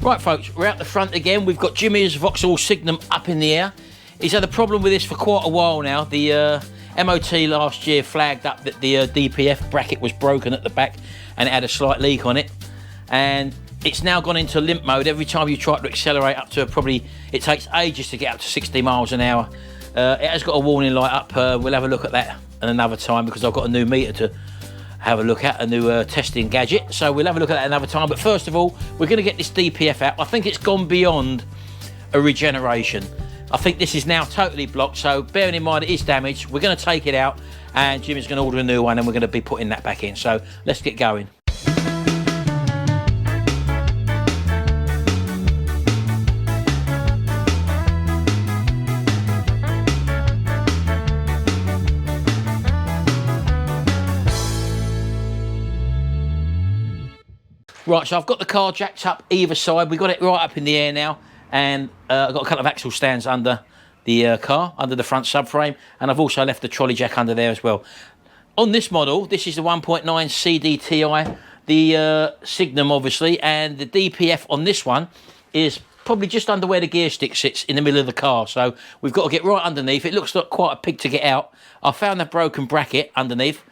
Right folks, we're out the front again. We've got Jimmy's Vauxhall Signum up in the air. He's had a problem with this for quite a while now. The MOT last year flagged up that the DPF bracket was broken at the back and it had a slight leak on it. And it's now gone into limp mode. Every time you try to accelerate up to it takes ages to get up to 60 miles an hour. It has got a warning light up. We'll have a look at that another time because I've got a new meter to have a look at, a new testing gadget. So we'll have a look at that another time. But first of all, we're going to get this DPF out. I think it's gone beyond a regeneration. I think this is now totally blocked, so bearing in mind it is damaged, we're going to take it out and Jimmy's going to order a new one and we're going to be putting that back in. So let's get going. Right, so I've got the car jacked up either side. We've got it right up in the air now. And I've got a couple of axle stands under the car, under the front subframe, and I've also left the trolley jack under there as well. On this model, this is the 1.9 CDTI, the Signum obviously, and the DPF on this one is probably just under where the gear stick sits in the middle of the car. So we've got to get right underneath. It looks like quite a pig to get out. I found the broken bracket underneath,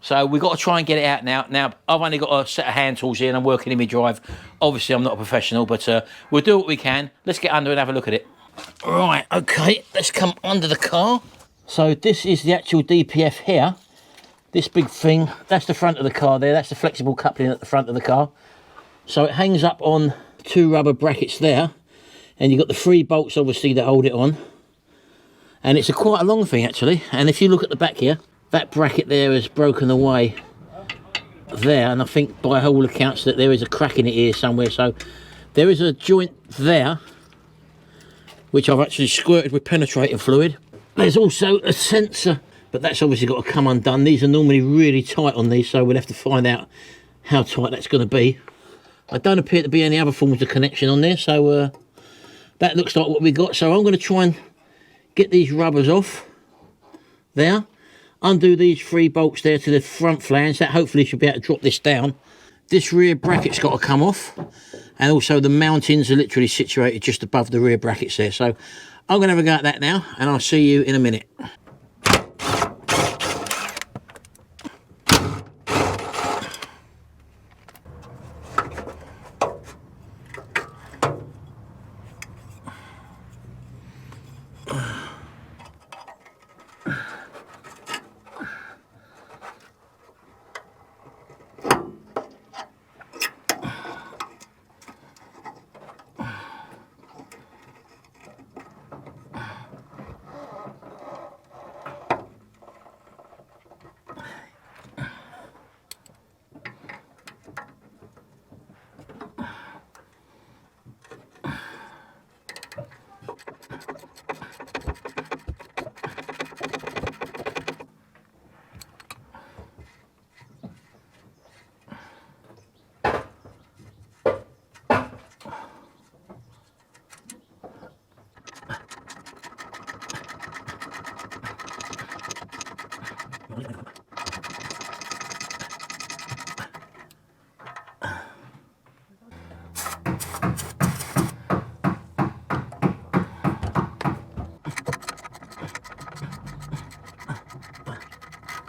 so we've got to try and get it out now. Now, I've only got a set of hand tools here and I'm working in my drive. Obviously, I'm not a professional, but we'll do what we can. Let's get under and have a look at it. Right, okay, let's come under the car. So this is the actual DPF here. This big thing, that's the front of the car there. That's the flexible coupling at the front of the car. So it hangs up on two rubber brackets there. And you've got the 3 bolts, obviously, that hold it on. And it's quite a long thing, actually. And if you look at the back here, that bracket there is broken away there, and I think by all accounts that there is a crack in it here somewhere. So there is a joint there which I've actually squirted with penetrating fluid. There's also a sensor, but that's obviously got to come undone. These are normally really tight on these, so we'll have to find out how tight that's going to be. I don't appear to be any other forms of connection on there, so that looks like what we got. So I'm going to try and get these rubbers off there. Undo these 3 bolts there to the front flange. That hopefully should be able to drop this down. This rear bracket's got to come off. And also the mountings are literally situated just above the rear brackets there. So I'm going to have a go at that now and I'll see you in a minute.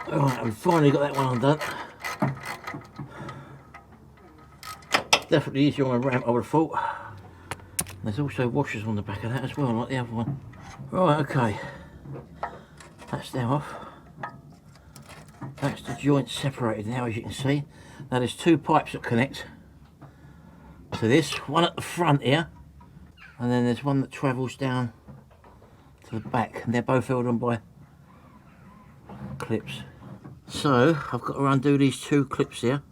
Alright, we've finally got that one undone. Definitely easier on a ramp, I would have thought. There's also washers on the back of that as well, like the other one. Right, okay. That's now off. That's the joint separated now, as you can see. Now there's 2 pipes that connect to this. One at the front here, and then there's one that travels down to the back, and they're both held on by clips. So I've got to undo these 2 clips here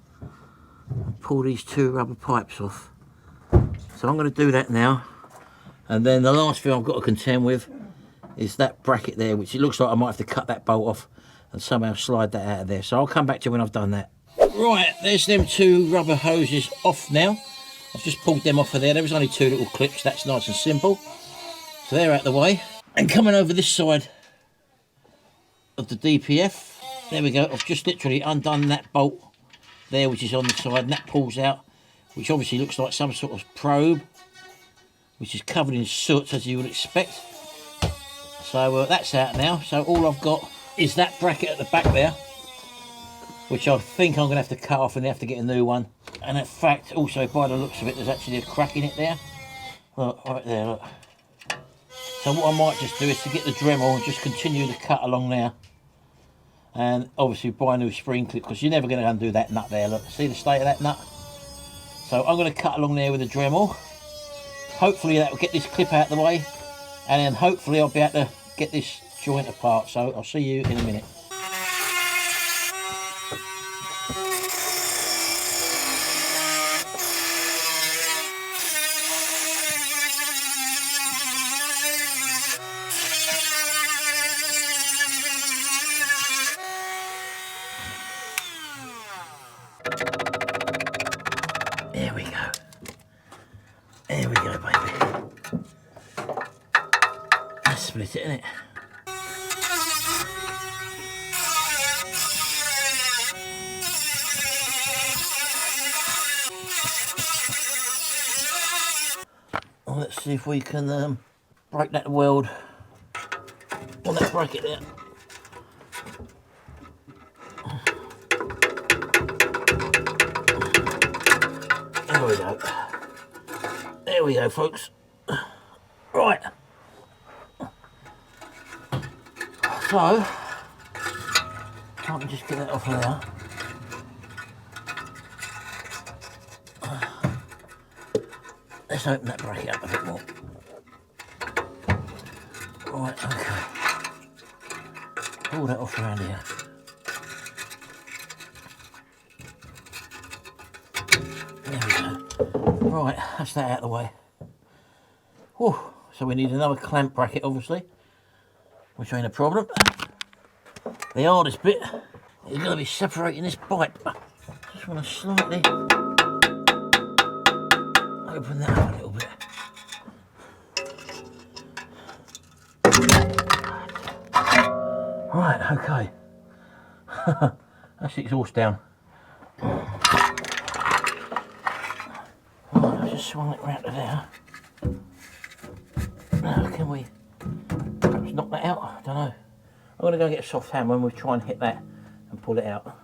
and pull these 2 rubber pipes off. So I'm going to do that now, and then the last thing I've got to contend with is that bracket there, which it looks like I might have to cut that bolt off and somehow slide that out of there. So I'll come back to you when I've done that. Right, there's them 2 rubber hoses off now. I've just pulled them off of there. There was only 2 little clips. That's nice and simple. So they're out the way. And coming over this side of the DPF, there we go. I've just literally undone that bolt there, which is on the side, and that pulls out. which obviously looks like some sort of probe, which is covered in soot as you would expect. So that's out now. So all I've got is that bracket at the back there, which I think I'm going to have to cut off and have to get a new one. And in fact, also by the looks of it, there's actually a crack in it there. Look, right there, look. So what I might just do is to get the Dremel and just continue to cut along there. And obviously buy a new spring clip, because you're never going to undo that nut there. Look, see the state of that nut? So I'm going to cut along there with a Dremel. Hopefully that will get this clip out of the way. And then hopefully I'll be able to get this joint apart. So I'll see you in a minute. There we go. There we go, baby. That's split it, isn't it? Well, let's see if we can break that weld on that bracket there. There we go. There we go, folks. Right. So, I can just get that off of there. Let's open that bracket up a bit more. Right, okay. Pull that off around here. There we go. Right, that's that out of the way. Whew. So we need another clamp bracket, obviously, which ain't a problem. The hardest bit is going to be separating this pipe. Just want to slightly open that up a little bit. Right, okay. That's the exhaust down. Right, I've just swung it round to there. Now, can we perhaps knock that out? I don't know. I'm going to go get a soft hammer and we'll try and hit that and pull it out.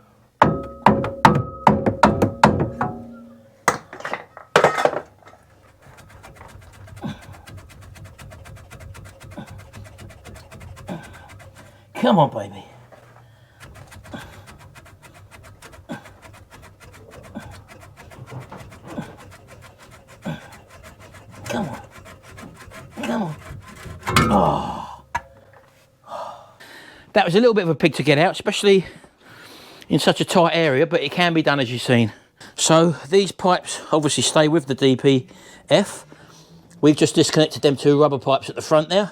Come on, baby. Come on. Come on. Oh. That was a little bit of a pig to get out, especially in such a tight area, but it can be done, as you've seen. So these pipes obviously stay with the DPF. We've just disconnected them two rubber pipes at the front there.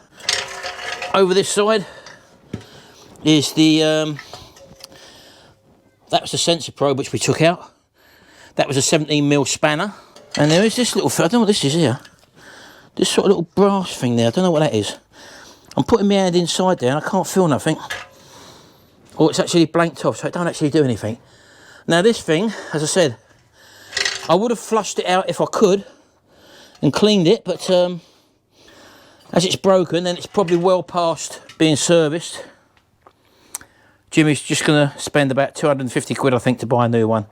Over this side is the that was the sensor probe which we took out. That was a 17mm spanner, and there is this little, I don't know what this is here, this sort of little brass thing there. I don't know what that is. I'm putting my hand inside there and I can't feel nothing, or it's actually blanked off, so it don't actually do anything. Now this thing, as I said, I would have flushed it out if I could and cleaned it, but as it's broken, then it's probably well past being serviced. Jimmy's just going to spend about 250 quid, I think, to buy a new one,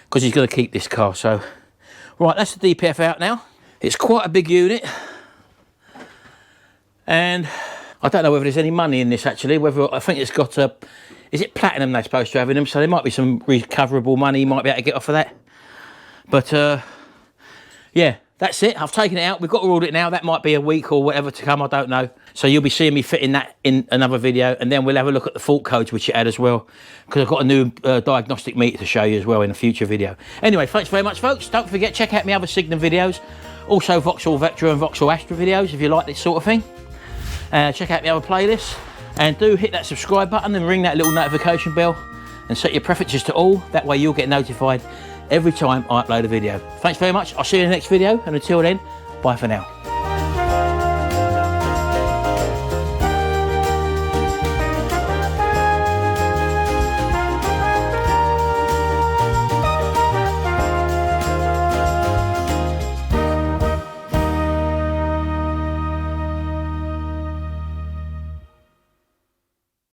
because he's going to keep this car. So, right, that's the DPF out now. It's quite a big unit, and I don't know whether there's any money in this, actually. Whether, I think it's got a, is it platinum they're supposed to have in them? So there might be some recoverable money you might be able to get off of that. But yeah, that's it. I've taken it out. We've got to order it now. That might be a week or whatever to come, I don't know. So you'll be seeing me fitting that in another video, and then we'll have a look at the fault codes which it had as well, because I've got a new diagnostic meter to show you as well in a future video. Anyway, thanks very much, folks. Don't forget, check out my other Signum videos, also Vauxhall Vectra and Vauxhall Astra videos if you like this sort of thing. Check out my other playlists, and do hit that subscribe button and ring that little notification bell and set your preferences to all. That way you'll get notified every time I upload a video. Thanks very much. I'll see you in the next video, and until then, bye for now.